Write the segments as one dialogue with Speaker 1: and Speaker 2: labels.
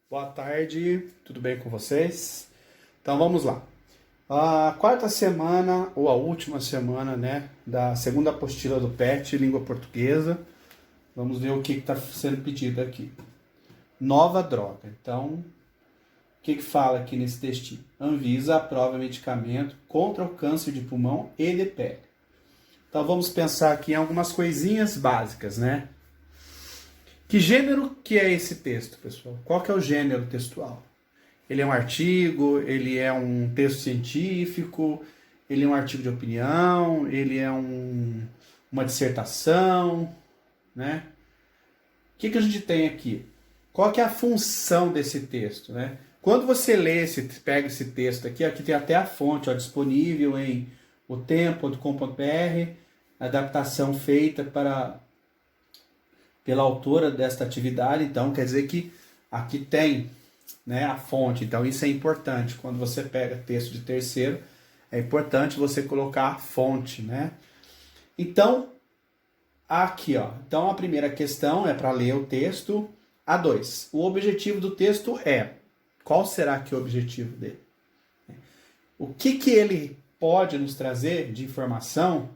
Speaker 1: Boa tarde, tudo bem com vocês? Então vamos lá. A quarta semana, ou a última semana, né, da segunda apostila do PET, língua portuguesa. Vamos ver o que está sendo pedido aqui. Nova droga. Então, o que fala aqui nesse textinho? Anvisa aprova medicamento contra o câncer de pulmão e de pele. Então vamos pensar aqui em algumas coisinhas básicas, né? Que gênero que é esse texto, pessoal? Qual que é o gênero textual? Ele é um artigo, ele é um texto científico, ele é um artigo de opinião, ele é uma dissertação, né? O que a gente tem aqui? Qual que é a função desse texto, né? Quando você lê, pega esse texto aqui tem até a fonte, ó, disponível em otempo.com.br, adaptação feita pela autora desta atividade, então quer dizer que aqui tem, né, a fonte, então isso é importante. Quando você pega texto de terceiro, é importante você colocar a fonte, né? Então, aqui, ó, então a primeira questão é para ler o texto. A2, o objetivo do texto é, qual será que é o objetivo dele? O que ele pode nos trazer de informação,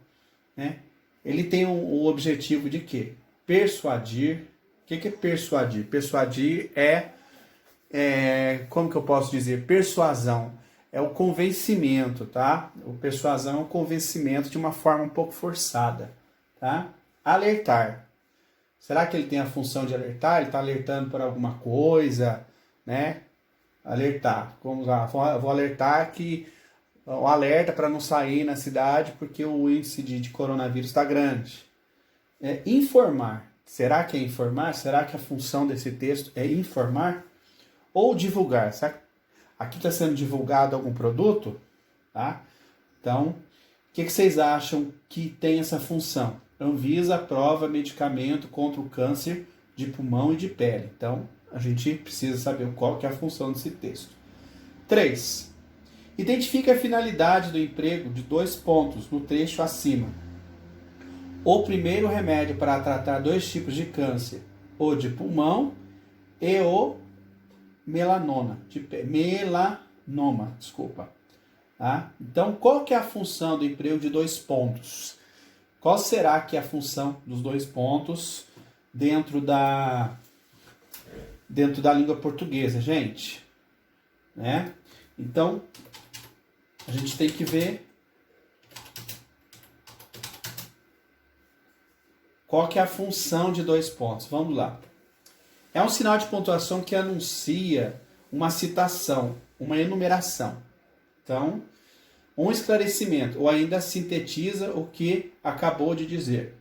Speaker 1: né? Ele tem o objetivo de quê? Persuadir. O que é persuadir? Persuadir como que eu posso dizer? Persuasão. É o convencimento, tá? O persuasão é o convencimento de uma forma um pouco forçada, tá? Alertar. Será que ele tem a função de alertar? Ele está alertando por alguma coisa, né? Alertar. Vamos lá, vou alertar que o alerta para não sair na cidade porque o índice de coronavírus está grande. Informar. Será que é informar? Será que a função desse texto é informar? Ou divulgar? Será que aqui está sendo divulgado algum produto? Tá? Então, o que vocês acham que tem essa função? Anvisa aprova medicamento contra o câncer de pulmão e de pele. Então, a gente precisa saber qual que é a função desse texto. 3. Identifique a finalidade do emprego de 2 pontos no trecho acima. O primeiro remédio para tratar 2 tipos de câncer, o de pulmão e o melanoma. Tá? Então, qual que é a função do emprego de 2 pontos? Qual será que é a função dos 2 pontos dentro da língua portuguesa, gente? Né? Então, a gente tem que ver qual que é a função de 2 pontos. Vamos lá. É um sinal de pontuação que anuncia uma citação, uma enumeração. Então, um esclarecimento, ou ainda sintetiza o que acabou de dizer.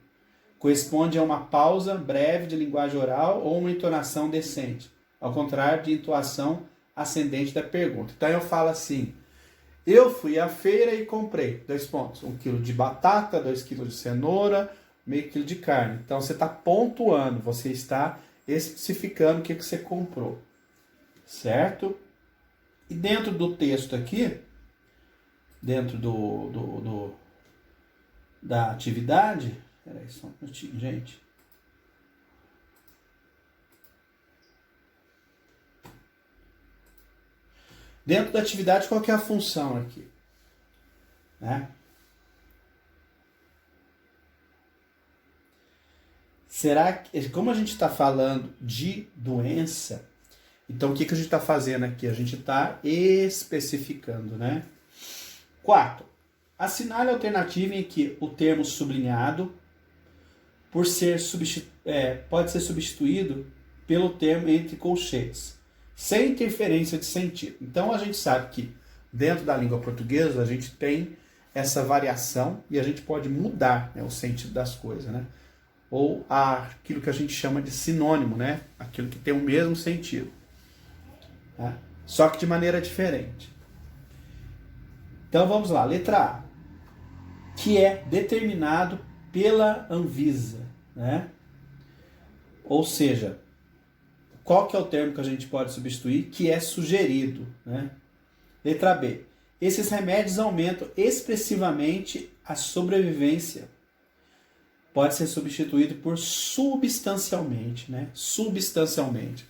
Speaker 1: Corresponde a uma pausa breve de linguagem oral ou uma entonação decente, ao contrário de entoação ascendente da pergunta. Então, eu falo assim, eu fui à feira e comprei, 2 pontos, 1 quilo de batata, 2 quilos de cenoura, meio quilo de carne. Então, você está pontuando, você está especificando o que você comprou, certo? E dentro do texto aqui, dentro da atividade, peraí só um minutinho, gente. Dentro da atividade, qual que é a função aqui? Né? Será que, como a gente está falando de doença, então o que a gente está fazendo aqui? A gente está especificando, né? 4. Assinale a alternativa em que o termo sublinhado pode ser substituído pelo termo entre colchetes, sem interferência de sentido. Então a gente sabe que dentro da língua portuguesa a gente tem essa variação e a gente pode mudar, né, o sentido das coisas, né? Ou aquilo que a gente chama de sinônimo, né? Aquilo que tem o mesmo sentido, tá? Só que de maneira diferente. Então vamos lá, letra A, que é determinado pela Anvisa, né? Ou seja, qual que é o termo que a gente pode substituir? Que é sugerido, né? Letra B, esses remédios aumentam expressivamente a sobrevivência. Pode ser substituído por substancialmente, né? Substancialmente.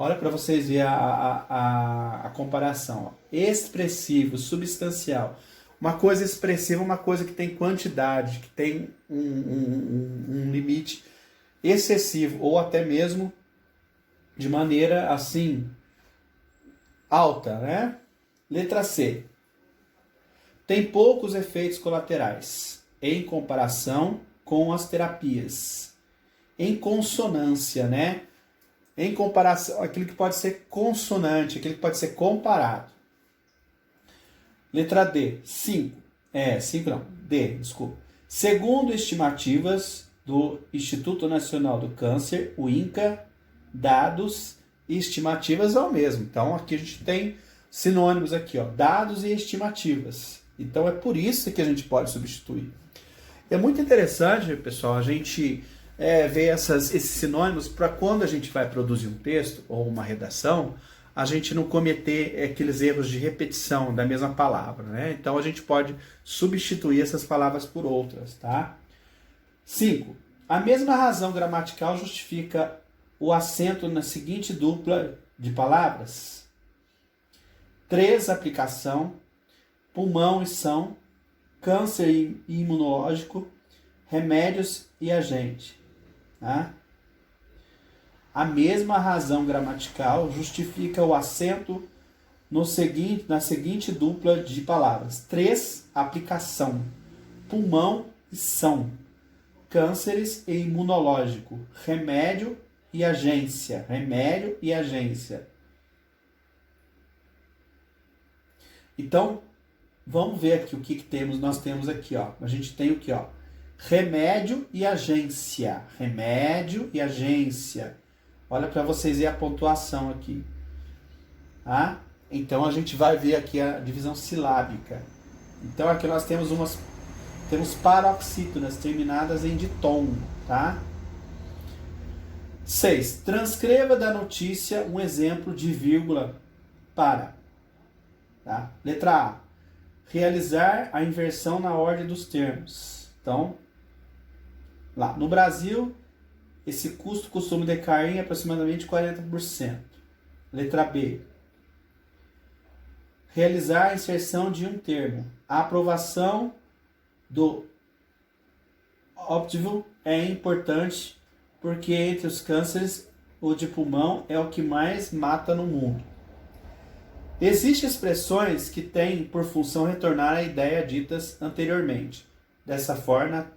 Speaker 1: Olha para vocês verem a comparação. Ó. Expressivo, substancial. Uma coisa expressiva é uma coisa que tem quantidade, que tem um limite excessivo, ou até mesmo de maneira assim alta, né? Letra C. Tem poucos efeitos colaterais em comparação com as terapias. Em consonância, né? Em comparação, aquilo que pode ser consonante, aquilo que pode ser comparado. Letra D, 5. 5 não, D, desculpa. Segundo estimativas do Instituto Nacional do Câncer, o INCA, dados e estimativas é o mesmo. Então aqui a gente tem sinônimos aqui, ó, dados e estimativas. Então é por isso que a gente pode substituir. É muito interessante, pessoal, a gente ver esses sinônimos para quando a gente vai produzir um texto ou uma redação, a gente não cometer aqueles erros de repetição da mesma palavra, né? Então a gente pode substituir essas palavras por outras, tá? 5. A mesma razão gramatical justifica o acento na seguinte dupla de palavras. 3. Aplicação, pulmão e são, câncer imunológico, remédios e agente. Tá? A mesma razão gramatical justifica o acento na seguinte dupla de palavras. 3. Aplicação, pulmão e são, cânceres e imunológico, remédio e agência. Remédio e agência. Então, vamos ver aqui o que temos. Nós temos aqui, ó. A gente tem o que, ó? Remédio e agência. Remédio e agência. Olha para vocês verem a pontuação aqui. Tá? Então, a gente vai ver aqui a divisão silábica. Então, aqui nós temos temos paroxítonas terminadas em ditom, tá? 6. Transcreva da notícia um exemplo de vírgula para. Tá? Letra A. Realizar a inversão na ordem dos termos. Então, lá no Brasil, esse custo costuma decair em aproximadamente 40%. Letra B. Realizar a inserção de um termo. A aprovação do óbvio é importante porque entre os cânceres, o de pulmão é o que mais mata no mundo. Existem expressões que têm por função retornar à ideia ditas anteriormente. Dessa forma,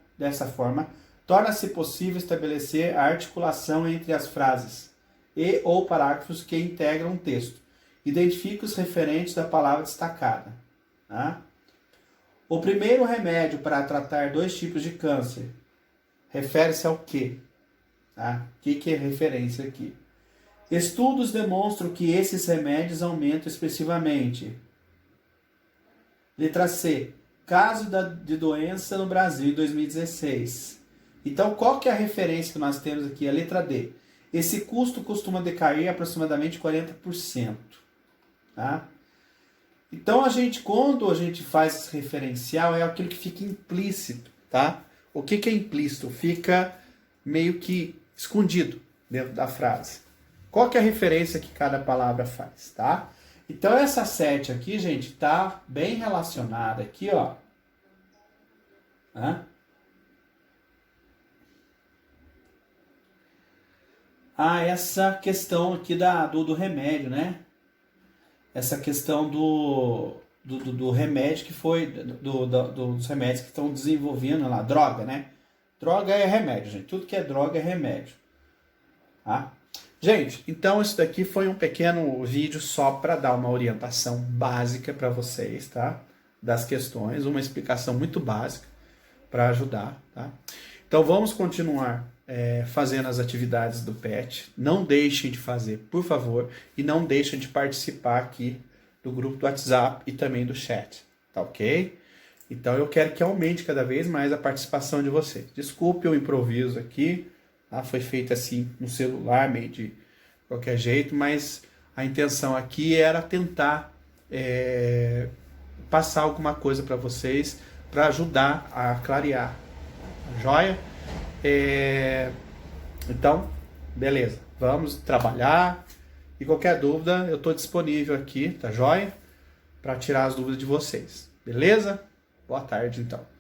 Speaker 1: torna-se possível estabelecer a articulação entre as frases e ou parágrafos que integram um texto. Identifique os referentes da palavra destacada. Tá? O primeiro remédio para tratar 2 tipos de câncer refere-se ao quê? Tá? O que é referência aqui? Estudos demonstram que esses remédios aumentam expressivamente. Letra C. Caso de doença no Brasil em 2016. Então, qual que é a referência que nós temos aqui? A letra D. Esse custo costuma decair aproximadamente 40%. Tá? Então, quando a gente faz esse referencial, é aquilo que fica implícito. Tá? O que é implícito? Fica meio que escondido dentro da frase. Qual que é a referência que cada palavra faz, tá? Então, essa 7 aqui, gente, tá bem relacionada aqui, ó. Essa questão aqui do remédio, né? Essa questão do remédio que foi, dos remédios que estão desenvolvendo lá, droga, né? Droga é remédio, gente. Tudo que é droga é remédio. Tá? Gente, então isso daqui foi um pequeno vídeo só para dar uma orientação básica para vocês, tá? Das questões, uma explicação muito básica para ajudar, tá? Então vamos continuar fazendo as atividades do PET. Não deixem de fazer, por favor, e não deixem de participar aqui do grupo do WhatsApp e também do chat, tá ok? Então eu quero que aumente cada vez mais a participação de vocês. Desculpe o improviso aqui, tá? Foi feito assim no celular, meio de qualquer jeito, mas a intenção aqui era tentar passar alguma coisa para vocês, para ajudar a clarear. Joia? Então, beleza. Vamos trabalhar e E qualquer dúvida, eu estou disponível aqui, tá joia? Para tirar as dúvidas de vocês. Beleza? Boa tarde, então.